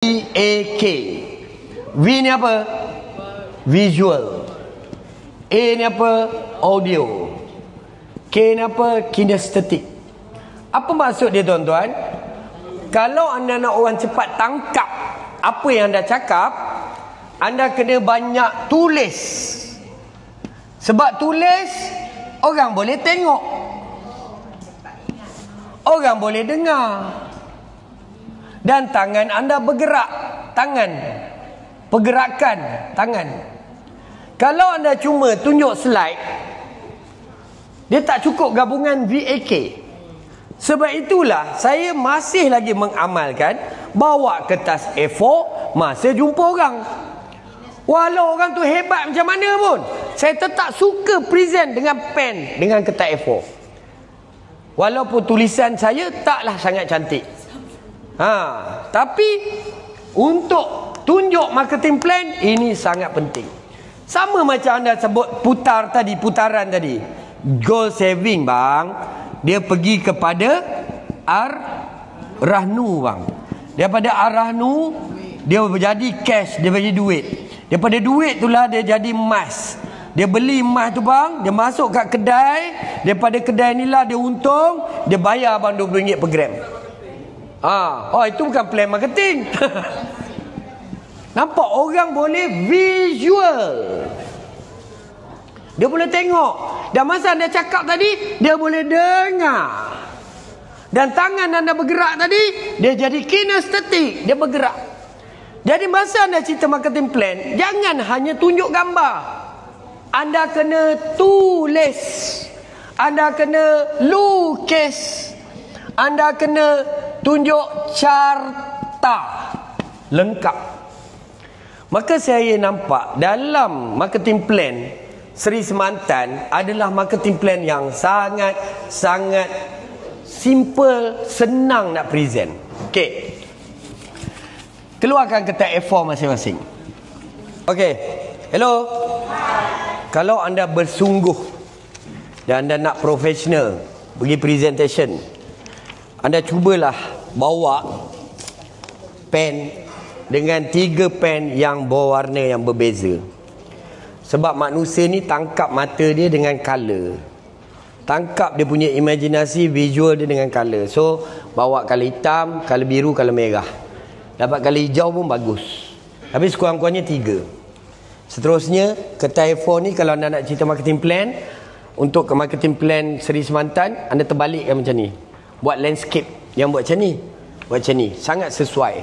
VAK. V ni apa? Visual. A ni apa? Audio. K ni apa? Kinesthetic. Apa maksud dia, tuan-tuan? Kalau anda nak orang cepat tangkap apa yang anda cakap, anda kena banyak tulis. Sebab tulis, orang boleh tengok, orang boleh dengar, dan tangan anda bergerak. Tangan, pergerakan tangan. Kalau anda cuma tunjuk slide, dia tak cukup gabungan VAK. Sebab itulah saya masih lagi mengamalkan bawa kertas A4 masa jumpa orang. Walau orang tu hebat macam mana pun, saya tetap suka present dengan pen, dengan kertas A4. Walaupun tulisan saya taklah sangat cantik. Tapi untuk tunjuk marketing plan, ini sangat penting. Sama macam anda sebut putaran tadi. Goal saving, bang, dia pergi kepada Ar-Rahnu, bang. Daripada Ar-Rahnu, dia jadi cash, dia jadi duit. Daripada duit itulah dia jadi emas. Dia beli emas tu, bang, dia masuk kat kedai. Daripada kedai inilah dia untung, dia bayar abang RM20 per gram. Oh, itu bukan plan marketing. Nampak, orang boleh visual, dia boleh tengok. Dan masa anda cakap tadi, dia boleh dengar. Dan tangan anda bergerak tadi, dia jadi kinesthetic, dia bergerak. Jadi masa anda cerita marketing plan, jangan hanya tunjuk gambar. Anda kena tulis, anda kena lukis, anda kena tunjuk carta lengkap. Maka saya nampak dalam marketing plan Seri Semantan adalah marketing plan yang sangat-sangat simple, senang nak present. Okey, keluarkan kertas A4 masing-masing. Okey, hello. Kalau anda bersungguh dan anda nak profesional pergi presentation, anda cubalah bawa pen dengan 3 pen yang berwarna yang berbeza. Sebab manusia ni tangkap mata dia dengan color, tangkap dia punya imaginasi visual dia dengan color. So bawa color hitam, color biru, color merah. Dapat color hijau pun bagus. Tapi sekurang-kurangnya 3. Seterusnya, kertas A4 ni kalau anda nak cerita marketing plan, untuk ke marketing plan Seri Semantan, anda terbalikkan macam ni. Buat landscape yang buat macam ni, buat macam ni, sangat sesuai.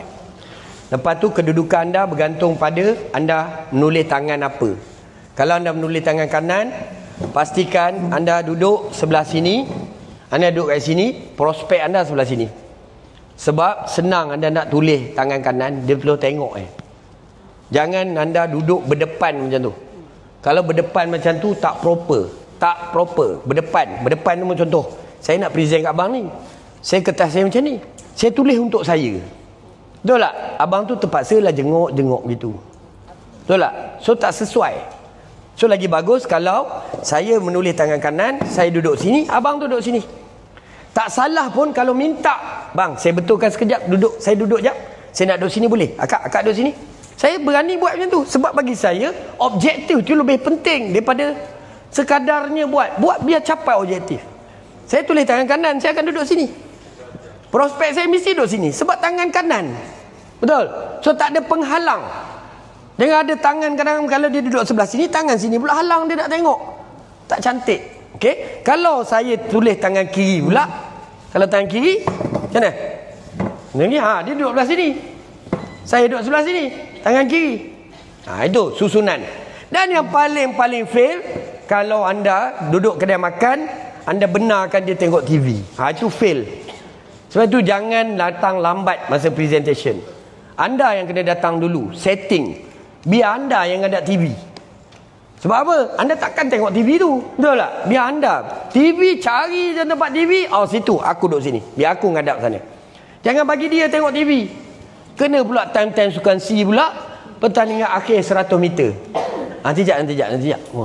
Lepas tu kedudukan anda bergantung pada anda menulis tangan apa. Kalau anda menulis tangan kanan, pastikan anda duduk sebelah sini. Anda duduk kat sini, prospek anda sebelah sini. Sebab senang anda nak tulis tangan kanan, dia perlu tengok. Jangan anda duduk berdepan macam tu. Kalau berdepan macam tu tak proper. Tak proper. Berdepan tu contoh, saya nak present kat abang ni, saya kertas saya macam ni, saya tulis untuk saya. Betul tak? Abang tu terpaksa lah jenguk gitu. Betul tak? So tak sesuai. So lagi bagus kalau saya menulis tangan kanan, saya duduk sini, abang tu duduk sini. Tak salah pun kalau minta, bang, saya betulkan sekejap, saya duduk jap, saya nak duduk sini boleh? Akak duduk sini. Saya berani buat macam tu. Sebab bagi saya, objektif tu lebih penting daripada sekadarnya buat biar capai objektif. Saya tulis tangan kanan, saya akan duduk sini. Prospek saya mesti duduk sini sebab tangan kanan. Betul? So tak ada penghalang. Jangan ada tangan kadang-kadang kalau dia duduk sebelah sini, tangan sini pula halang dia nak tengok. Tak cantik. Okey? Kalau saya tulis tangan kiri pula, kalau tangan kiri macam mana? Ni dia duduk sebelah sini, saya duduk sebelah sini, tangan kiri. Itu susunan. Dan yang paling fail, kalau anda duduk kedai makan, anda benarkan dia tengok TV. Itu fail. Sebab itu jangan datang lambat masa presentation. Anda yang kena datang dulu, setting. Biar anda yang ada TV. Sebab apa? Anda takkan tengok TV tu. Betul tak? Biar anda TV, cari je tempat TV. Situ, aku duduk sini, biar aku ngadap sana. Jangan bagi dia tengok TV. Kena pula time-time sukan C pula, pertandingan akhir 100 meter. Nanti jap.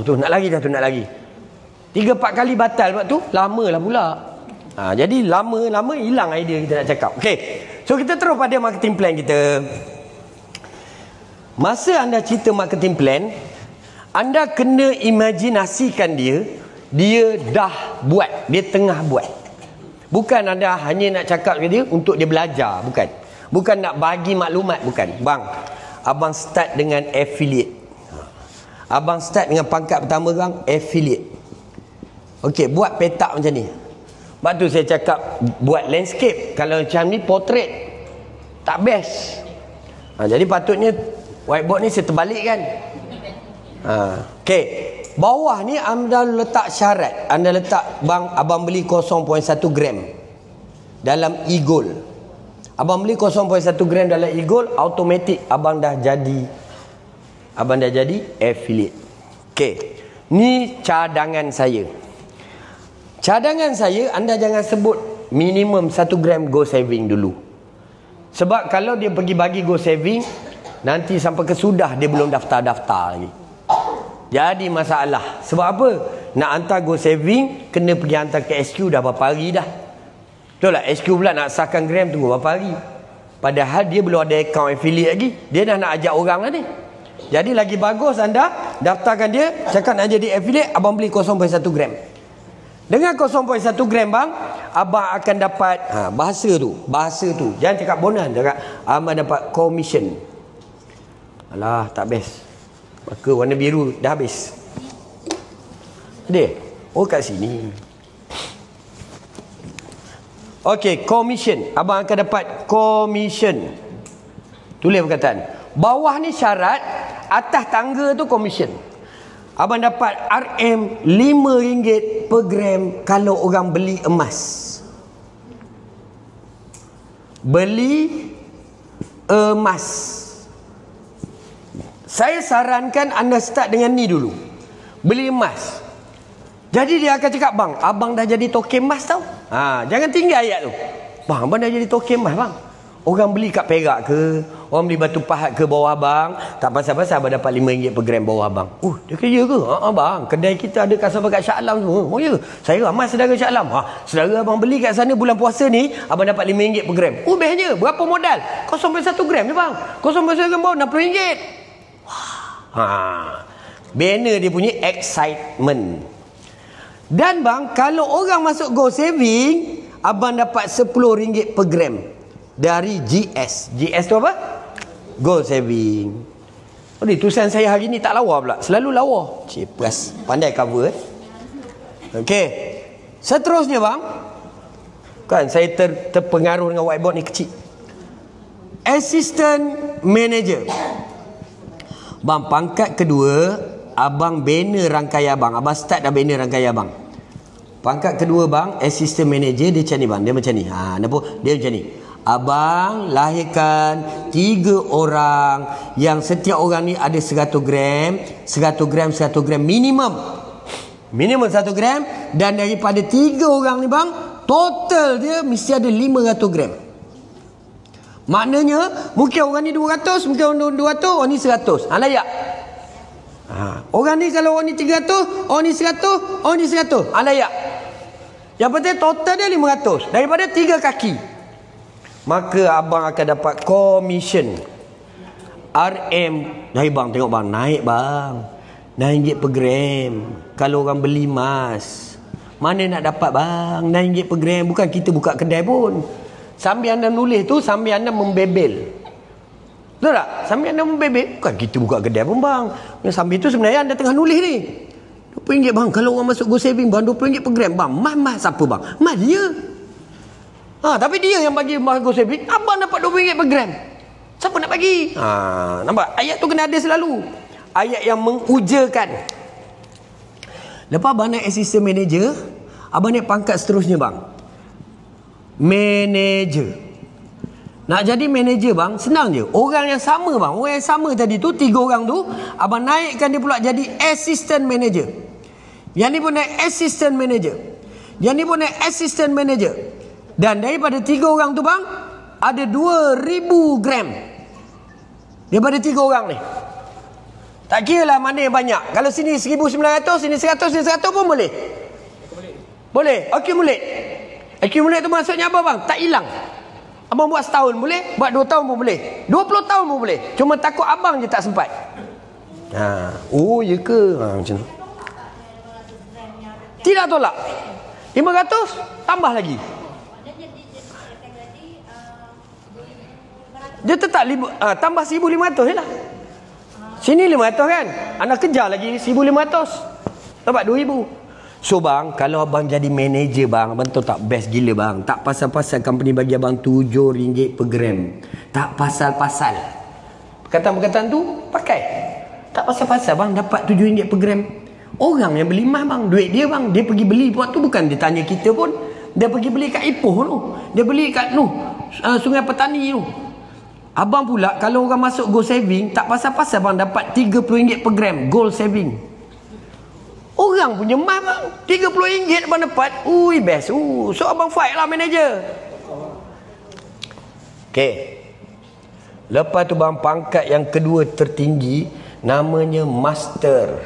Tu nak lagi dah, tu nak lagi. 3-4 kali batal. Sebab tu lamalah pula. Jadi lama-lama hilang idea kita nak cakap. Okey. So kita terus pada marketing plan kita. Masa anda cerita marketing plan, anda kena imajinasikan dia dah buat, dia tengah buat. Bukan anda hanya nak cakap ke dia untuk dia belajar, bukan. Bukan nak bagi maklumat, bukan. Bang, abang start dengan affiliate. Abang start dengan pangkat pertama bang, affiliate. Okey, buat petak macam ni. Sebab tu saya cakap buat landscape. Kalau macam ni portrait, tak best. Jadi patutnya whiteboard ni saya terbalikkan. Okey, bawah ni anda letak syarat. Anda letak bang, abang beli 0.1 gram dalam e-gold. Abang beli 0.1 gram dalam e-gold, automatik abang dah jadi affiliate. Okey, ni cadangan saya. Cadangan saya, anda jangan sebut minimum 1 gram go saving dulu. Sebab kalau dia pergi bagi go saving, nanti sampai ke sudah dia belum daftar-daftar lagi. Jadi masalah. Sebab apa? Nak hantar go saving, kena pergi hantar ke SQ dah berapa hari dah. Betul tak? SQ pula nak sahkan gram tunggu berapa hari. Padahal dia belum ada account affiliate lagi. Dia dah nak ajak orang lah ni. Jadi lagi bagus anda daftarkan dia, cakap nak jadi affiliate, abang beli 0.1 gram. Dengan 0.1 gram bang, abang akan dapat bahasa tu. Jangan cakap bonus, cakap abang dapat commission. Alah, tak best. Maka warna biru dah habis. Ada? Oh, kat sini. Okey, commission. Abang akan dapat commission. Tulis perkataan. Bawah ni syarat, atas tangga tu commission. Abang dapat RM RM5 per gram kalau orang beli emas. Beli emas. Saya sarankan anda start dengan ni dulu. Beli emas. Jadi dia akan cakap, bang, abang dah jadi token emas tau. Jangan tinggal ayat tu. Bang, abang dah jadi token emas bang. Orang beli kat Perak ke, orang beli batu pahat ke bawah abang, tak pasal-pasal abang dapat RM5 per gram bawah abang. Dia kaya ke? Bang, kedai kita ada customer kat Shah Alam semua. Oh ya, saya ramai saudara Shah Alam. Saudara abang beli kat sana bulan puasa ni, abang dapat RM5 per gram. Bestnya. Berapa modal? 0.1 gram ni bang. 0.1 gram bawah RM60. Banner dia punya excitement. Dan bang, kalau orang masuk go saving, abang dapat RM10 per gram dari GS. GS tu apa? Go saving. Tulisan saya hari ni tak lawa pula. Selalu lawa. Cipas. Pandai cover. Okey. Seterusnya bang, kan saya terpengaruh dengan whiteboard ni kecil. Assistant manager. Bang, pangkat kedua, abang banner rangkai abang. Abang start dah banner rangkai abang. Pangkat kedua bang, assistant manager, dia macam ni bang. Dia macam ni. Nampak? Dia macam ni. Abang lahirkan 3 orang yang setiap orang ni ada 100 gram, 100 gram minimum 100 gram, dan daripada 3 orang ni bang, total dia mesti ada 500 gram. Maknanya mungkin orang ni 200, mungkin orang 200, orang ni 100. Layak. Orang ni kalau orang ni 300, orang ni 100, orang ni 100. Layak. Yang penting total dia 500 daripada 3 kaki. Maka abang akan dapat commission RM. Bang, tengok bang, naik bang, RM9 per gram kalau orang beli emas. Mana nak dapat bang RM9 per gram? Bukan kita buka kedai pun. Sambil anda nulis tu, sambil anda membebel. Betul tak? Sambil anda membebel. Bukan kita buka kedai pun bang. Sambil tu sebenarnya anda tengah nulis ni. RM20 bang, kalau orang masuk go saving bang, RM20 per gram. Bang, mas siapa bang? Mas dia. Tapi dia yang bagi go saving, abang dapat RM20 per gram. Siapa nak bagi? Nampak? Ayat tu kena ada selalu. Ayat yang mengujakan. Lepas abang naik assistant manager, abang naik pangkat seterusnya bang, manager. Nak jadi manager bang, senang je. Orang yang sama bang, orang yang sama tadi tu, 3 orang tu, abang naikkan dia pula jadi assistant manager. Yang ni pun naik assistant manager. Yang ni pun naik assistant manager. Dan daripada 3 orang tu bang, ada 2000 gram daripada 3 orang ni. Tak kira lah mana yang banyak. Kalau sini 1900, sini 100, sini 100 pun boleh. Boleh. Accumulate tu maksudnya apa bang? Tak hilang. Abang buat setahun boleh, buat 2 tahun pun boleh, 20 tahun pun boleh. Cuma takut abang je tak sempat. Oh ya ke? Macam tu. Tidak tolak. 500 tambah lagi. Dia tetap tambah 1,500 je lah. Sini 500 kan, anak kejar lagi 1,500, dapat 2,000. So bang, kalau abang jadi manager bang, abang tahu tak best gila bang. Tak pasal-pasal company bagi abang RM7 per gram. Tak pasal-pasal. Perkataan-perkataan tu pakai. Tak pasal-pasal bang dapat RM7 per gram. Orang yang beli emas bang, duit dia bang. Dia pergi beli buat tu bukan dia tanya kita pun. Dia pergi beli kat Ipoh tu. Dia beli kat Sungai Petani tu. Abang pula kalau orang masuk gold saving, tak pasal-pasal bang dapat RM30 per gram gold saving. Orang punya emas bang, RM30 abang dapat. Ui best. So abang fight lah manager. Okay. Lepas tu bang, pangkat yang kedua tertinggi namanya master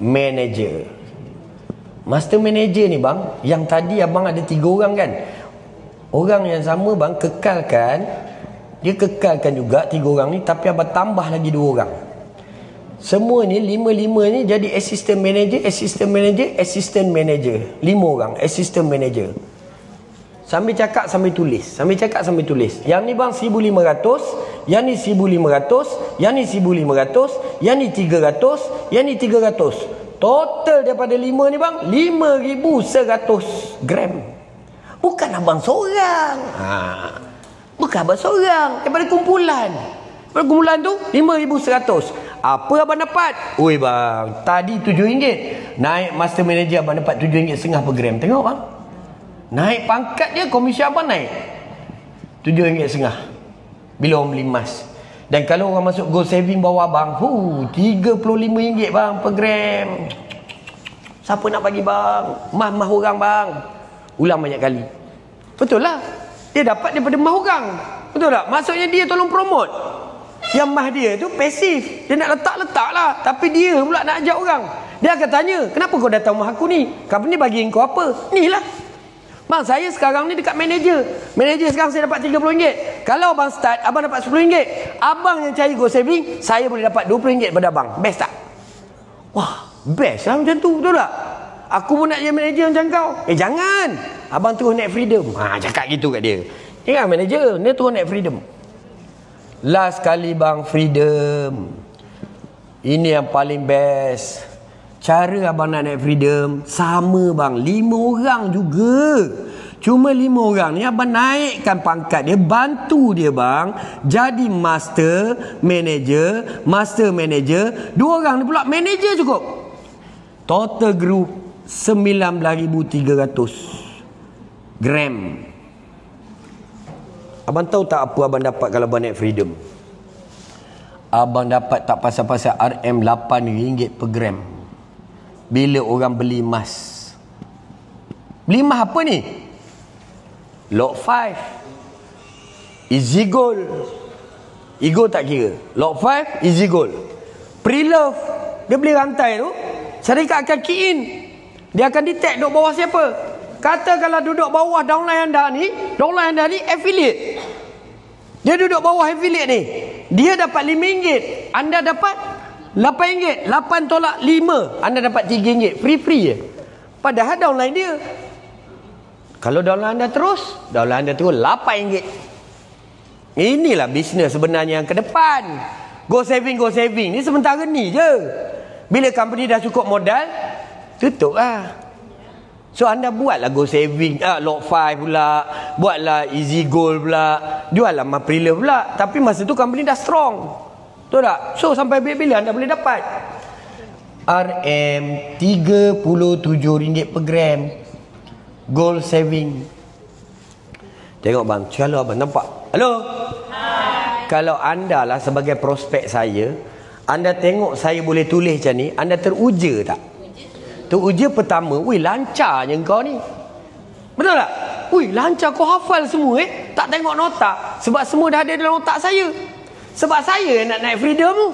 manager. Master manager ni bang, yang tadi abang ada 3 orang kan. Orang yang sama bang kekalkan. Dia kekalkan juga 3 orang ni, tapi abang tambah lagi 2 orang. Semua ni 5 ni jadi assistant manager, assistant manager, assistant manager. 5 orang assistant manager. Sambil cakap sambil tulis, sambil cakap sambil tulis. Yang ni bang 1,500, yang ni 1,500, yang ni 1,500, yang ni 300, yang ni 300. Total daripada 5 ni bang 5,100 gram. Bukan abang seorang. Bukan abang seorang, daripada kumpulan. Daripada kumpulan tu 5,100. Apa abang dapat? Oi bang, tadi RM7. Naik master manager abang dapat RM7.5 per gram. Tengok bang. Naik pangkat dia, komisi abang naik RM7.5 bila orang beli emas. Dan kalau orang masuk gold saving bawah abang, RM35 bang per gram. Siapa nak bagi bang? Mah orang bang. Ulang banyak kali. Betul lah. Dia dapat daripada mah orang. Betul tak? Maksudnya dia tolong promote. Yang mah dia tu pasif. Dia nak letak-letak lah. Tapi dia pula nak ajak orang. Dia akan tanya, kenapa kau datang mah aku ni? Company bagi kau apa? Ni lah. Bang, saya sekarang ni dekat manager. Manager sekarang saya dapat RM30. Kalau abang start, abang dapat RM10. Abang yang cari go saving, saya boleh dapat RM20 daripada abang. Best tak? Wah, best lah macam tu. Betul tak? Aku pun nak jadi manager macam kau. Jangan. Abang terus naik freedom. Cakap gitu kat dia. Dia kan manager. Dia terus naik freedom. Last kali bang, freedom. Ini yang paling best. Cara abang nak naik freedom sama bang. 5 orang juga. Cuma 5 orang ni abang naikkan pangkat dia. Bantu dia bang. Jadi master manager. Master manager. 2 orang ni pula manager cukup. Total group 19,300 gram. Abang tahu tak apa abang dapat kalau abang naik freedom? Abang dapat tak pasal-pasal RM RM8 per gram. Bila orang beli emas. Beli emas apa ni? Lot 5 Easy Gold. Ego tak kira. Lot 5 Easy Gold. Pre-love. Dia beli rantai tu, syarikat akan key in. Dia akan detect duduk bawah siapa. Kata kalau duduk bawah downline anda ni affiliate. Dia duduk bawah affiliate ni. Dia dapat RM5. Anda dapat RM8. 8 tolak 5. Anda dapat RM3. Free je. Padahal downline dia. Kalau downline anda terus RM8. Inilah bisnes sebenarnya yang ke depan. Go saving ni sementara ni je. Bila company dah cukup modal, tutup lah. So anda buatlah go saving, lot 5 pula, buatlah easy gold pula, juallah Maprila pula. Tapi masa tu company dah strong. Betul tak? So sampai bila anda boleh dapat RM37 per gram gold saving. Tengok bang, kalau abang nampak. Halo. Hai. Kalau anda lah sebagai prospek saya, anda tengok saya boleh tulis macam ni, anda teruja tak? Teruja pertama, lancarnya kau ni. Betul tak? Lancar kau hafal semua tak tengok nota. Sebab semua dah ada dalam otak saya. Sebab saya yang nak naik freedom tu.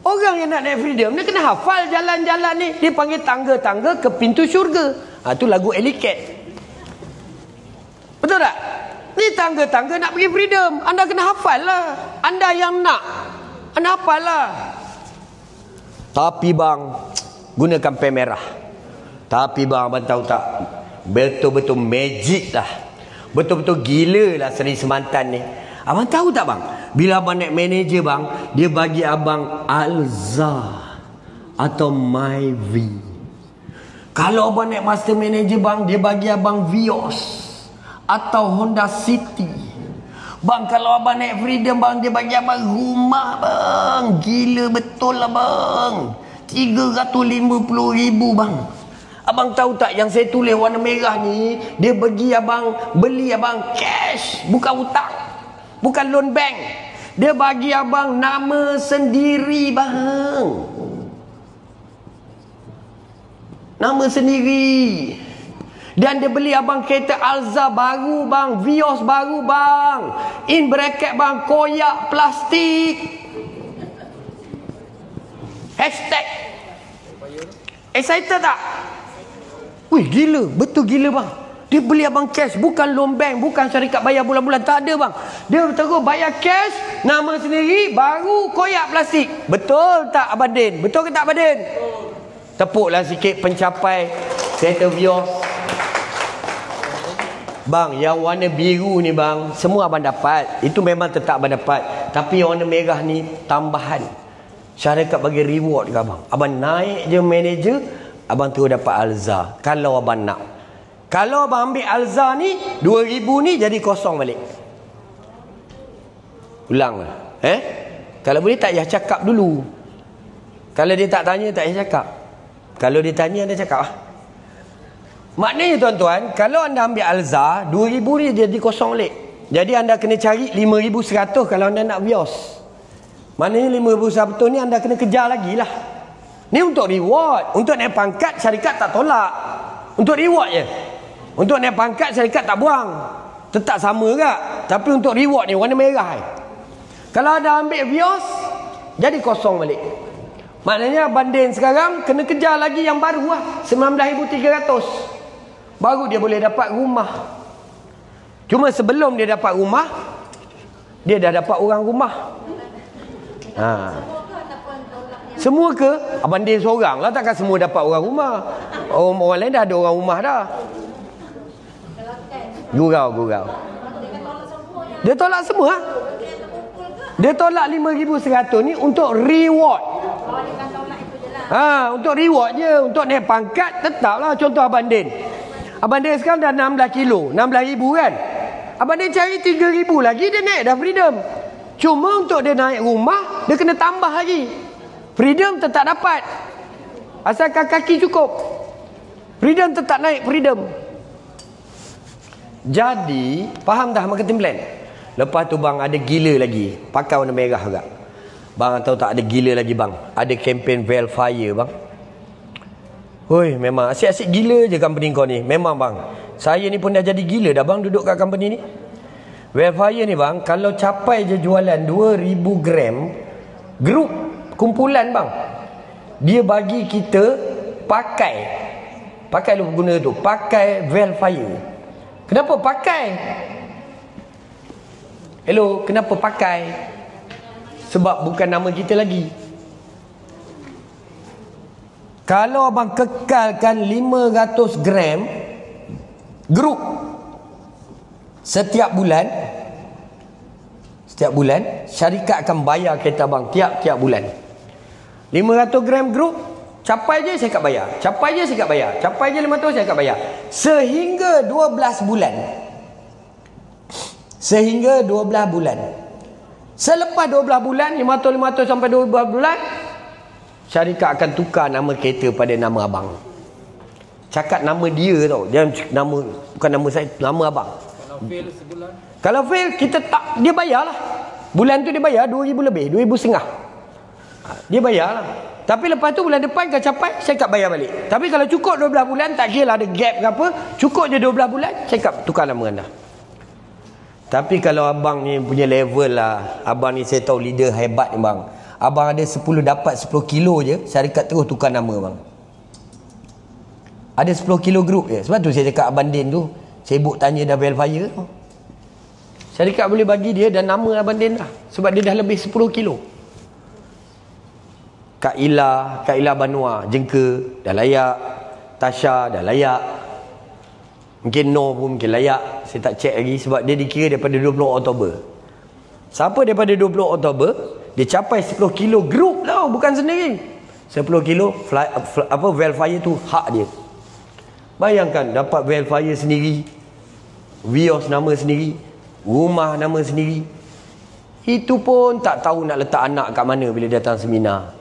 Orang yang nak naik freedom dia kena hafal jalan-jalan ni. Dia panggil tangga-tangga ke pintu syurga. Tu lagu Ellie Cat. Betul tak? Ni tangga-tangga nak pergi freedom. Anda kena hafal lah. Anda yang nak, anda hafal lah. Tapi bang, gunakan pen merah. Tapi bang, abang tahu tak, betul-betul magic lah. Betul-betul gila lah Seri Semantan ni. Abang tahu tak bang, bila abang naik manager bang, dia bagi abang Alza atau Myvi. Kalau abang naik master manager bang, dia bagi abang Vios atau Honda City. Bang, kalau abang naik freedom bang, dia bagi abang rumah bang. Gila betul lah bang. 350,000 bang. Abang tahu tak yang saya tulis warna merah ni, dia bagi abang, beli abang cash, bukan hutang, bukan loan bank. Dia bagi abang nama sendiri bang. Nama sendiri. Dan dia beli abang kereta Alza baru bang, Vios baru bang, in bracket bang, koyak plastik. Hashtag excited tak? Wih gila, betul gila bang. Dia beli abang cash, bukan loan bank, bukan syarikat bayar bulan-bulan, tak ada bang. Dia terus bayar cash, nama sendiri, baru koyak plastik. Betul tak Abang Din? Betul ke tak Abang Din? Tepuklah sikit pencapai kereta Vios. Bang, yang warna biru ni bang, semua abang dapat. Itu memang tetap abang dapat. Tapi yang warna merah ni tambahan. Syarikat bagi reward ke abang. Abang naik je manager, abang terus dapat Alza. Kalau abang nak. Kalau abang ambil Alza ni, 2,000 ni jadi kosong balik. Ulang lah. Kalau boleh tak payah cakap dulu. Kalau dia tak tanya, tak payah cakap. Kalau dia tanya, anda cakap lah. Maknanya tuan-tuan, kalau anda ambil Alza, 2,000 ni jadi kosong balik. Jadi anda kena cari 5,100 kalau anda nak Vios. Maknanya 5,100 ni anda kena kejar lagi lah. Ni untuk reward. Untuk naik pangkat, syarikat tak tolak. Untuk reward je. Untuk naik pangkat, syarikat tak buang. Tetap sama ke? Tapi untuk reward ni, warna merah. Kalau anda ambil Vios, jadi kosong balik. Maknanya banding sekarang, kena kejar lagi yang baru lah. 19,300. Baru dia boleh dapat rumah. Cuma sebelum dia dapat rumah, dia dah dapat orang rumah. Semua ke? Abang Din seorang lah, takkan semua dapat orang rumah. Orang lain dah ada orang rumah dah. Gurau. Dia tolak semua. Dia tolak 5,100 ni untuk reward. Untuk reward je. Untuk naik pangkat tetaplah. Contoh Abang Din. Abang Din sekarang dah 16 kilo, 16,000 kan. Abang Din cari 3,000 lagi, dia naik dah freedom. Cuma untuk dia naik rumah, dia kena tambah lagi. Freedom tetap dapat, asalkan kaki cukup. Freedom tetap naik freedom. Jadi faham dah marketing plan. Lepas tu bang, ada gila lagi, pakai warna merah juga. Bang tahu tak, ada gila lagi bang, ada kempen Velfire bang. Hoi, memang asyik-asyik gila je company kau ni. Memang bang, saya ni pun dah jadi gila dah bang duduk kat company ni. Velfire ni bang, kalau capai je jualan 2,000 gram grup kumpulan bang, dia bagi kita pakai lu guna tu, pakai Velfire. Kenapa pakai? Hello, kenapa pakai? Sebab bukan nama kita lagi. Kalau abang kekalkan 500 gram grup setiap bulan, syarikat akan bayar kereta abang tiap-tiap bulan. 500 gram grup, capai je syarikat bayar. Capai je syarikat bayar. Capai je 500 syarikat bayar. Sehingga 12 bulan. Sehingga 12 bulan. Selepas 12 bulan, 500 sampai 12 bulan, syarikat akan tukar nama kereta pada nama abang. Cakap nama dia tau. Dia nama, bukan nama saya, nama abang. Kalau fail sebulan? Kalau fail, kita tak, dia bayar lah. Bulan tu dia bayar 2,000 lebih, 2,500. Dia bayar lah. Tapi lepas tu bulan depan kalau capai, syarikat bayar balik. Tapi kalau cukup 12 bulan, tak kira lah ada gap ke apa, cukup je 12 bulan, syarikat tukar nama anda. Tapi kalau abang ni punya level lah, abang ni saya tahu leader hebat ni bang. Abang ada 10, dapat 10 kilo je, syarikat terus tukar nama bang. Ada 10 kilo grup je. Sebab tu saya cakap Abang Din tu, sibuk tanya dah Velfire tu. Syarikat boleh bagi dia dan nama Abang Din dah. Sebab dia dah lebih 10 kilo. Kak Ila Banua, Jengka, dah layak. Tasha, dah layak. Mungkin No pun mungkin layak. Saya tak check lagi sebab dia dikira daripada 20 Oktober. Siapa daripada 20 Oktober, dia capai 10 kilo group tau, bukan sendiri. 10 kilo Velfire tu hak dia. Bayangkan dapat Velfire sendiri, Vios nama sendiri, rumah nama sendiri. Itu pun tak tahu nak letak anak kat mana bila datang seminar.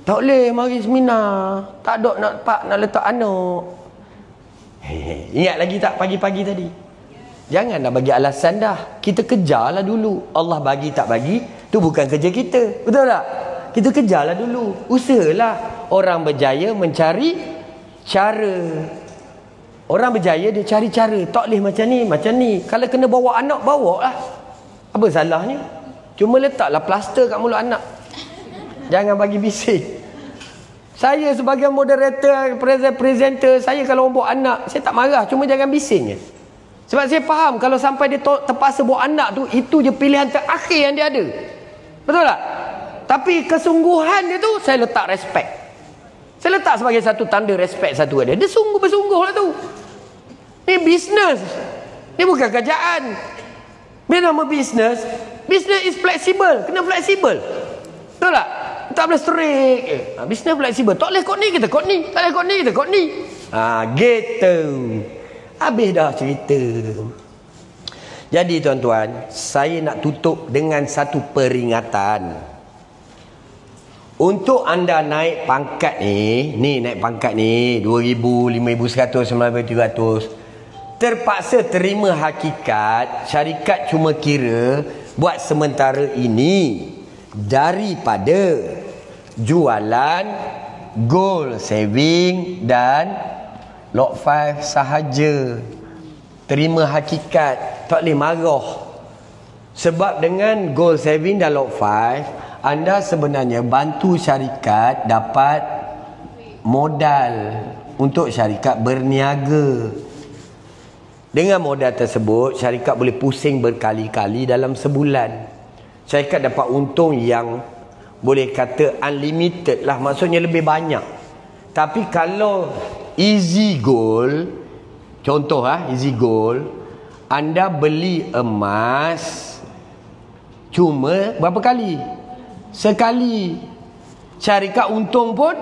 Tak boleh mari seminar, tak ada nak letak anak. Ingat lagi tak pagi-pagi tadi? Jangan nak bagi alasan dah. Kita kejarlah dulu. Allah bagi tak bagi, tu bukan kerja kita. Betul tak? Kita kejarlah dulu. Usahalah. Orang berjaya mencari cara. Orang berjaya dia cari cara. Tak boleh macam ni. Kalau kena bawa anak, bawa lah. Apa salahnya? Cuma letaklah plaster kat mulut anak. Jangan bagi bising. Saya sebagai moderator, presenter, saya kalau bawa anak, saya tak marah. Cuma jangan bising je. Sebab saya faham kalau sampai dia terpaksa bawa anak tu, itu je pilihan terakhir yang dia ada. Betul tak? Tapi kesungguhan dia tu, saya letak respect. Saya letak sebagai satu tanda respect satu ada. Dia sungguh bersungguh lah tu. Ni bisnes. Ni bukan kerjaan. Bila nama bisnes, bisnes is flexible. Kena flexible. Betul tak? Tak boleh strict. Bisnes flexible. Tak boleh kot ni, kita kot ni. Tak boleh kot ni, kita kot ni. Gitu. Habis dah cerita. Jadi tuan-tuan, saya nak tutup dengan satu peringatan. Untuk anda naik pangkat ni naik pangkat ni 2,000, 5,100, 9,300. Terpaksa terima hakikat, syarikat cuma kira buat sementara ini daripada jualan gold saving dan lot 5 sahaja. Terima hakikat, tak boleh marah. Sebab dengan gold saving dan lot 5, anda sebenarnya bantu syarikat dapat modal untuk syarikat berniaga. Dengan modal tersebut, syarikat boleh pusing berkali-kali dalam sebulan. Syarikat dapat untung yang boleh kata unlimited lah, maksudnya lebih banyak. Tapi kalau easy gold, contoh easy gold, anda beli emas cuma berapa kali? Sekali. Syarikat untung pun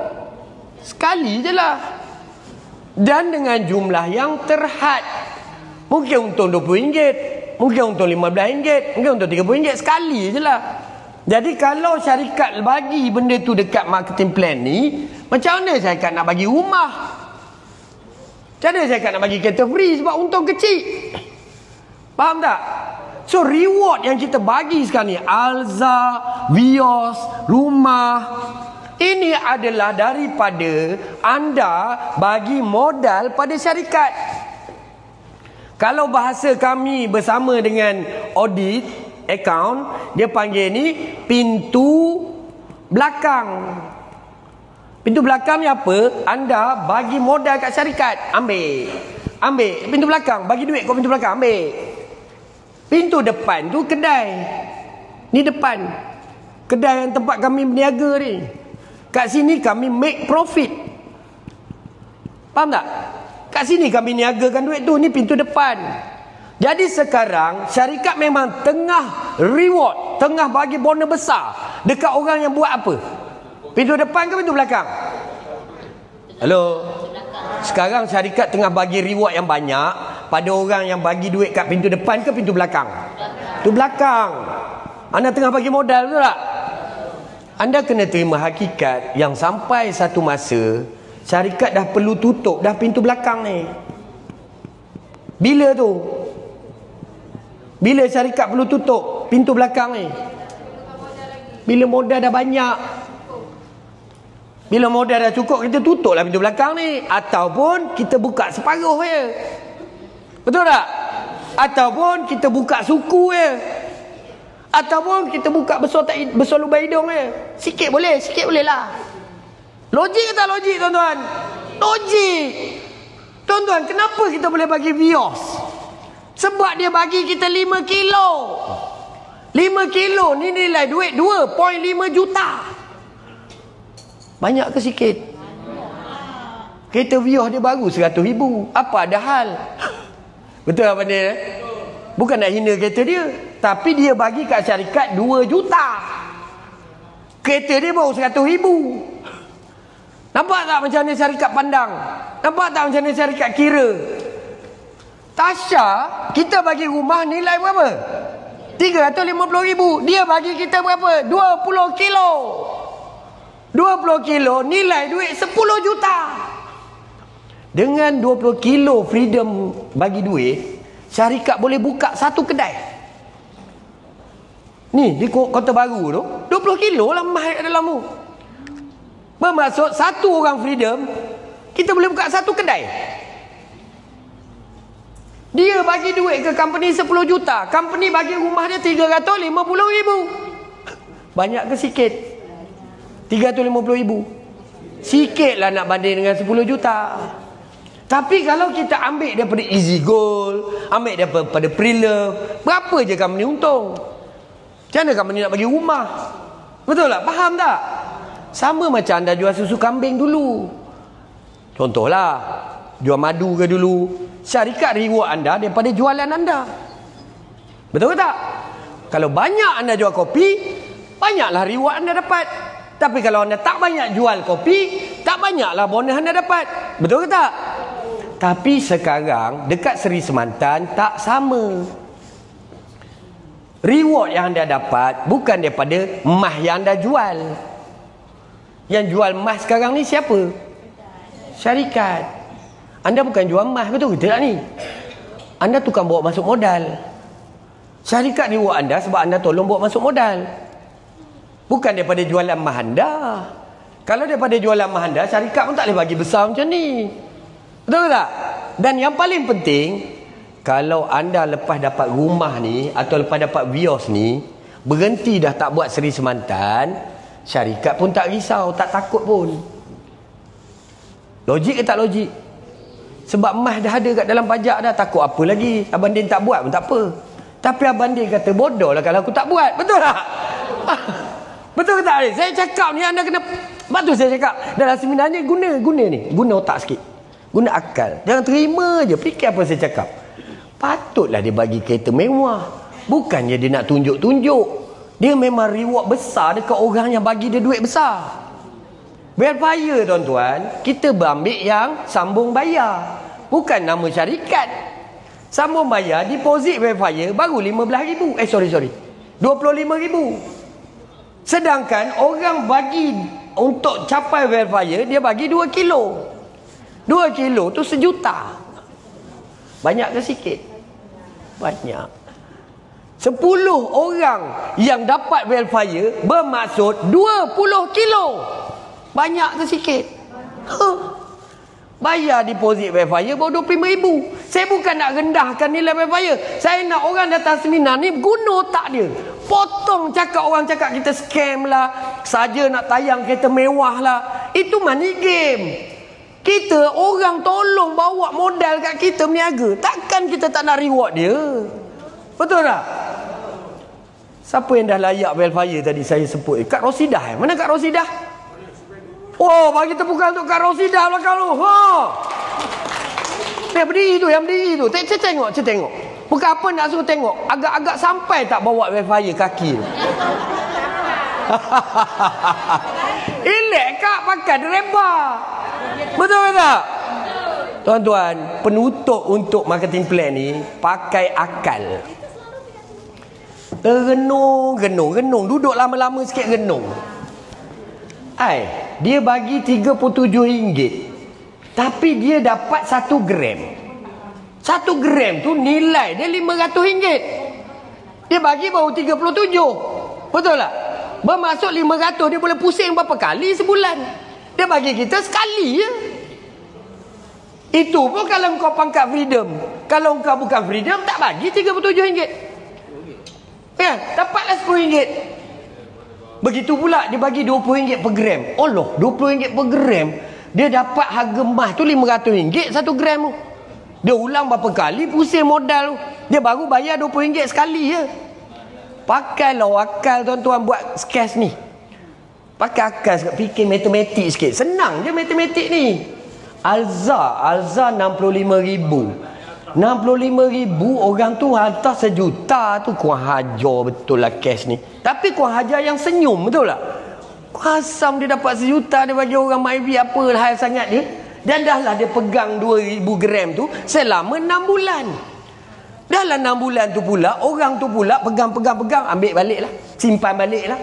sekali je lah. Dan dengan jumlah yang terhad. Mungkin untung RM20, mungkin untung RM15, mungkin untung RM30, sekali je lah. Jadi kalau syarikat bagi benda tu dekat marketing plan ni, macam mana syarikat nak bagi rumah? Macam mana syarikat nak bagi kereta free sebab untung kecil? Faham tak? So reward yang kita bagi sekarang ni, Alza, Vios, rumah, ini adalah daripada anda bagi modal pada syarikat. Kalau bahasa kami bersama dengan audit account, dia panggil ni pintu belakang. Pintu belakang ni apa? Anda bagi modal kat syarikat. Ambil pintu belakang, bagi duit kat pintu belakang, ambil. Pintu depan tu kedai. Ni depan. Kedai yang tempat kami berniaga ni. Kat sini kami make profit. Faham tak? Kat sini kami niagakan duit tu. Ni pintu depan. Jadi sekarang syarikat memang tengah reward, tengah bagi bonus besar dekat orang yang buat apa? Pintu depan ke pintu belakang? Halo. Sekarang syarikat tengah bagi reward yang banyak pada orang yang bagi duit kat pintu depan ke pintu belakang? Pintu belakang. Anda tengah bagi modal, betul tak? Anda kena terima hakikat yang sampai satu masa syarikat dah perlu tutup dah pintu belakang ni. Bila tu? Bila syarikat perlu tutup pintu belakang ni? Bila modal dah banyak. Bila modal dah cukup, kita tutuplah pintu belakang ni. Ataupun kita buka separuh je. Betul tak? Ataupun kita buka suku je. Ataupun kita buka besar lubang hidung je. Sikit boleh lah. Logik ke tak logik, tuan-tuan? Logik. Tuan-tuan, kenapa kita boleh bagi Vios? Sebab dia bagi kita 5 kilo. 5 kilo ni nilai duit 2.5 juta. Banyak ke sikit? Kereta Vios dia baru 100,000. Apa ada hal? Betul apa dia? Bukan nak hina kereta dia, tapi dia bagi kat syarikat 2 juta. Kereta dia baru 100,000. Nampak tak macam mana syarikat pandang? Nampak tak macam mana syarikat kira? Tasha, kita bagi rumah nilai berapa? 350,000. Dia bagi kita berapa? 20 kilo. 20 kilo nilai duit 10 juta. Dengan 20 kilo freedom bagi duit, syarikat boleh buka satu kedai. Ni di Kota Baru tu 20 kilo lah emas kat dalam tu. Bermaksud satu orang freedom, kita boleh buka satu kedai. Dia bagi duit ke company 10 juta. Company bagi rumah dia 350,000. Banyak ke sikit? 350,000. Sikit lah nak banding dengan 10 juta. Tapi kalau kita ambil daripada Easy Gold, ambil daripada Pre-Love, berapa je company untung? Macam mana company nak bagi rumah? Betul tak? Faham tak? Sama macam anda jual susu kambing dulu. Contohlah, jual madu ke dulu. Syarikat reward anda daripada jualan anda. Betul ke tak? Kalau banyak anda jual kopi, banyaklah reward anda dapat. Tapi kalau anda tak banyak jual kopi, tak banyaklah bonus anda dapat. Betul ke tak? Tapi sekarang dekat Seri Semantan tak sama. Reward yang anda dapat bukan daripada emas yang anda jual. Yang jual emas sekarang ni siapa? Syarikat. Anda bukan jual emas, betul ke tak ni? Anda tukang bawa masuk modal. Syarikat reward anda sebab anda tolong bawa masuk modal. Bukan daripada jualan emas anda. Kalau daripada jualan emas anda, syarikat pun tak boleh bagi besar macam ni. Betul tak? Dan yang paling penting, kalau anda lepas dapat rumah ni atau lepas dapat Vios ni, berhenti dah tak buat Seri Semantan, syarikat pun tak risau, tak takut pun. Logik ke tak logik? Sebab emas dah ada kat dalam pajak dah, takut apa lagi? Abang Din tak buat pun tak apa. Tapi Abang Din kata bodoh lah kalau aku tak buat. Betul tak? Betul ke tak? Saya cakap ni anda kena, sebab tu saya cakap dalam seminar ni guna ni, guna otak sikit, guna akal. Jangan terima je, fikir apa saya cakap. Patutlah dia bagi kereta mewah, bukannya dia nak tunjuk-tunjuk. Dia memang reward besar dekat orang yang bagi dia duit besar. Welfare tuan-tuan, kita ambil yang sambung bayar, bukan nama syarikat. Sambung bayar, deposit welfare baru 15,000. Sorry 25,000. Sedangkan orang bagi untuk capai welfare, dia bagi 2 kilo. 2 kilo tu 1 juta. Banyak ke sikit? Banyak. 10 orang yang dapat welfare bermaksud 20 kilo. Banyak ke sikit? Bayar deposit welfare baru 25,000. Saya bukan nak rendahkan nilai welfare. Saya nak orang datang seminar ni guna otak dia. Potong cakap orang cakap kita scam lah, saja nak tayang kereta mewah lah. Itu money game. Kita orang tolong bawa modal kat kita berniaga. Takkan kita tak nak reward dia? Betul tak? Siapa yang dah layak welfare tadi saya sebut? Kak Rosidah. Mana Kak Rosidah? Oh, bagi tepukan untuk Kak Rosidah belakang tu. Yang berdiri tu. Saya tengok. Bukan apa nak suruh tengok. Agak-agak sampai tak bawa welfare kaki tu. Elek Kak pakai dereba. Betul ke tak? Tuan-tuan, penutup untuk marketing plan ni pakai akal. Renung. Duduk lama-lama sikit renung. Dia bagi RM37, tapi dia dapat 1 gram. 1 gram tu nilai dia RM500. Dia bagi baru 37. Betul tak? Bermaksud 500 dia boleh pusing berapa kali sebulan. Dia bagi kita sekali je. Itu pun kalau kau pangkat freedom. Kalau kau bukan freedom, tak bagi RM37. Ya, dapatlah RM10. Begitu pula dia bagi RM20 per gram. Allah, RM20 per gram. Dia dapat harga emas tu RM500 1 gram tu. Dia ulang berapa kali pusing modal tu. Dia baru bayar RM20 sekali je. Pakailah akal tuan-tuan buat skes ni. Pakai akal sikit, fikir matematik sikit. Senang je matematik ni. Alza RM65,000. RM65,000 orang tu hantar RM1,000,000 tu kurang hajar betul lah cash ni. Tapi kurang hajar yang senyum, betul tak? Asam dia dapat RM1,000,000 dia bagi orang Myvi, apa hal sangat dia. Dan dah lah dia pegang 2,000 gram tu selama 6 bulan. Dalam 6 bulan tu pula, orang tu pula pegang, ambil balik lah. Simpan balik lah.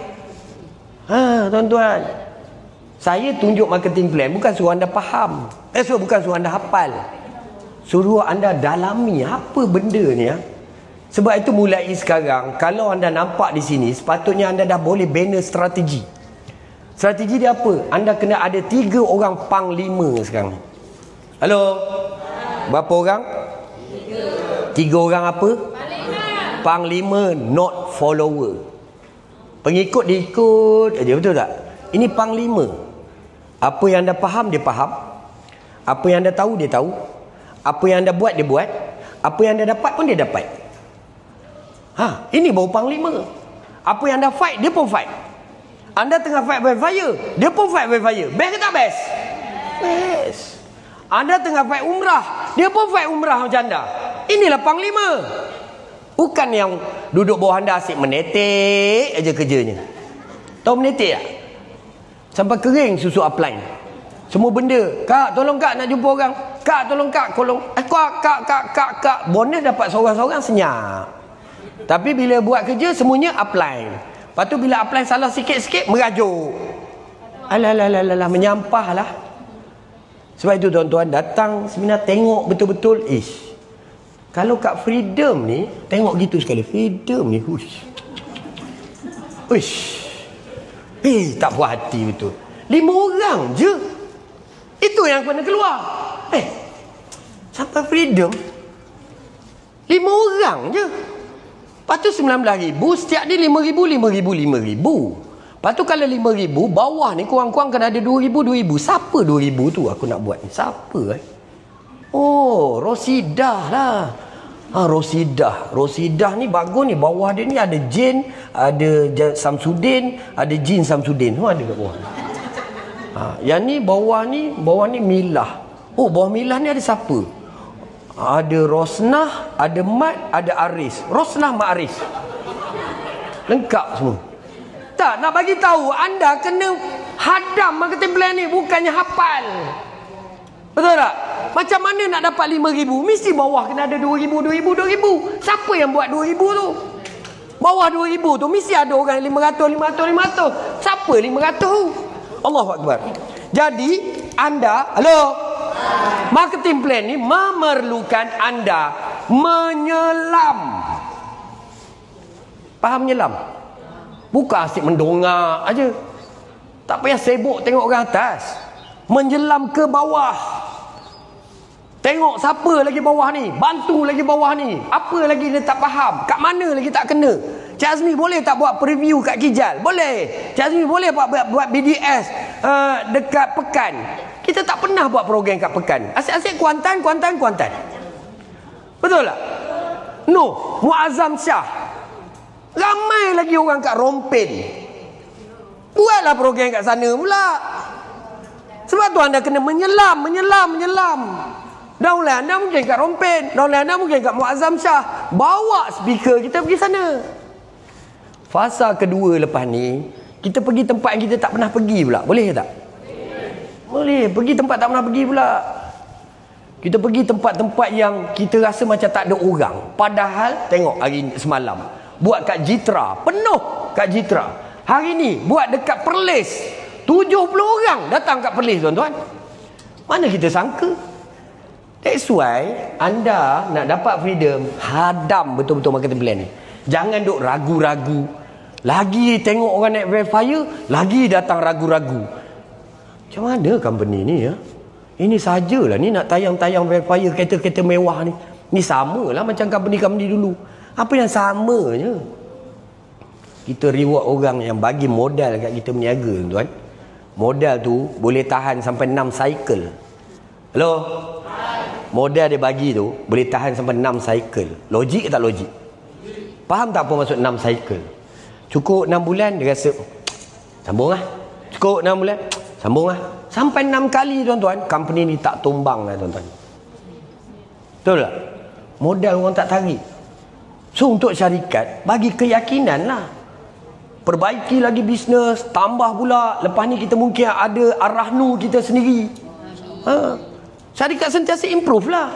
Tuan-tuan. Saya tunjuk marketing plan, bukan suruh anda faham. Bukan suruh anda hafal. Suruh anda dalami apa benda ni. Sebab itu mulai sekarang, kalau anda nampak di sini, sepatutnya anda dah boleh bina strategi. Strategi dia apa? Anda kena ada 3 orang panglima sekarang. Halo? Berapa orang? 3 orang apa? Panglima, not follower. Pengikut dia ikut aja, betul tak? Ini panglima. Apa yang anda faham, dia faham. Apa yang anda tahu, dia tahu. Apa yang anda buat, dia buat. Apa yang anda dapat pun dia dapat. Ini baru panglima. Apa yang anda fight, dia pun fight. Anda tengah fight by fire, dia pun fight by fire. Best ke tak best? Best. Anda tengah fight umrah, dia pun fight umrah macam anda. Inilah panglima. Bukan yang duduk bawah anda asyik menetik aja kerjanya. Tahu menetik tak? Sampai kering susu upline. Semua benda. Kak, tolong kak nak jumpa orang. Kak, tolong kak, tolong. Kak. Bonus dapat seorang-seorang senyap. Tapi bila buat kerja, semuanya upline. Lepas tu bila upline salah sikit-sikit, merajuk. Alah, menyampah lah. Sebab itu tuan-tuan, datang seminar tengok betul-betul. Kalau kat Freedom ni, tengok gitu sekali. Freedom ni, tak puas hati betul. 5 orang je. Itu yang kena keluar. Sampai Freedom 5 orang je. Lepas tu 19,000. Setiap dia 5,000. Lepas tu kalau 5,000, bawah ni kurang-kurang kena ada 2,000. Siapa 2,000 tu aku nak buat ni? Siapa Oh, Rosidah lah. Rosidah ni bagus ni. Bawah dia ni ada Jin, ada Samsudin, ada Jin Samsudin. Semua ada kat bawah. Yang ni bawah ni Milah. Oh, bawah Milah ni ada siapa? Ada Rosnah, ada Mat, ada Aris. Rosnah, Mat, Aris. Lengkap semua. Tak, nak bagi tahu anda kena hadam marketing plan ni, bukannya hafal. Betul tak? Macam mana nak dapat 5,000? Mesti bawah kena ada 2,000. Siapa yang buat 2,000 tu? Bawah 2,000 tu mesti ada orang 500. Siapa 500 tu? Allahu Akbar. Jadi anda, marketing plan ni memerlukan anda menyelam. Faham menyelam? Bukan asyik mendongak aja. Tak payah sibuk tengok orang atas. Menyelam ke bawah. Tengok siapa lagi bawah ni, bantu lagi bawah ni. Apa lagi dia tak faham, kat mana lagi tak kena. Cik Azmi boleh tak buat preview kat Kijal? Boleh. Cik Azmi boleh buat BDS dekat Pekan. Kita tak pernah buat program kat Pekan. Asyik-asyik Kuantan. Betul tak? No, Muazzam Syah. Ramai lagi orang kat Rompen. Buatlah program kat sana pula. Sebab tu anda kena menyelam. Download anda mungkin kat Rompen, download anda mungkin kat Muazzam Syah. Bawa speaker kita pergi sana. Fasa kedua lepas ni, kita pergi tempat yang kita tak pernah pergi pula. Boleh tak? Boleh. Pergi tempat tak pernah pergi pula. Kita pergi tempat-tempat yang kita rasa macam tak ada orang. Padahal tengok hari semalam buat kat Jitra, penuh kat Jitra. Hari ni buat dekat Perlis, 70 orang datang kat Perlis, tuan-tuan. Mana kita sangka? That's why anda nak dapat freedom, hadam betul-betul marketing plan ni. Jangan duk ragu-ragu. Lagi tengok orang naik verifier, lagi datang ragu-ragu. Macam mana company ni ya? Ini sajalah ni nak tayang-tayang verifier kereta-kereta mewah ni. Ni samalah macam company-company dulu. Apa yang samanya? Kita reward orang yang bagi modal kat kita berniaga, tuan. Modal tu boleh tahan sampai 6 cycle. Hello? modal dia bagi tu boleh tahan sampai 6 cycle. Logik ke tak logik? Faham tak apa maksud 6 cycle? Cukup 6 bulan dia rasa sambung lah. Cukup 6 bulan sambung lah. Sampai 6 kali tuan-tuan, company ni tak tumbang lah tuan-tuan. Betul tak? Modal orang tak tarik. So untuk syarikat, bagi keyakinan lah. Perbaiki lagi bisnes, tambah pula. Lepas ni kita mungkin ada Ar-Rahnu kita sendiri. Syarikat sentiasa improve lah.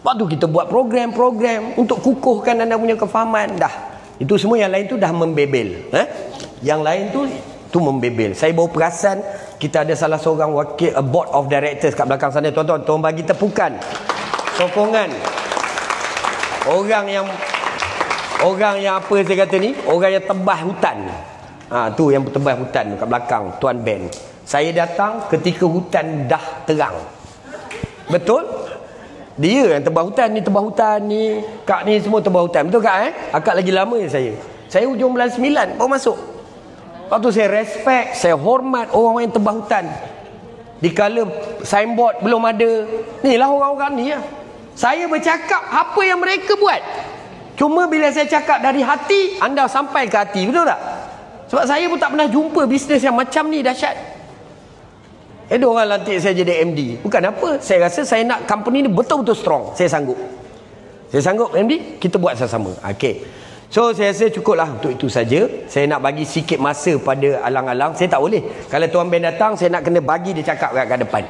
Lepas tu kita buat program-program untuk kukuhkan anda punya kefahaman. Dah. Itu semua yang lain tu dah membebel. Yang lain tu membebel. Saya baru perasan kita ada salah seorang wakil board of directors kat belakang sana. Tuan-tuan, tolong bagi tepukan. Sokongan. Orang yang apa saya kata ni, orang yang tebas hutan. Tu yang tebas hutan kat belakang Tuan Ben. Saya datang ketika hutan dah terang. Betul? Dia yang tebas hutan ni, kak ni semua tebas hutan. Betul kak Akak lagi lama je saya. Saya hujung bulan 9 baru masuk. Lepas tu saya respect, saya hormat orang-orang yang tebas hutan. Dikala signboard belum ada. Ni lah orang-orang ni lah. Saya bercakap apa yang mereka buat. Cuma bila saya cakap dari hati, anda sampai ke hati. Betul tak? Sebab saya pun tak pernah jumpa bisnes yang macam ni dahsyat. Ada orang lantik saya jadi MD. Bukan apa. Saya rasa saya nak company ni betul-betul strong. Saya sanggup. Saya sanggup MD, kita buat sama-sama. Okay. So saya rasa cukuplah untuk itu saja. Saya nak bagi sikit masa pada alang-alang. Saya tak boleh. Kalau Tuan Ben datang, saya nak kena bagi dia cakap kat depan.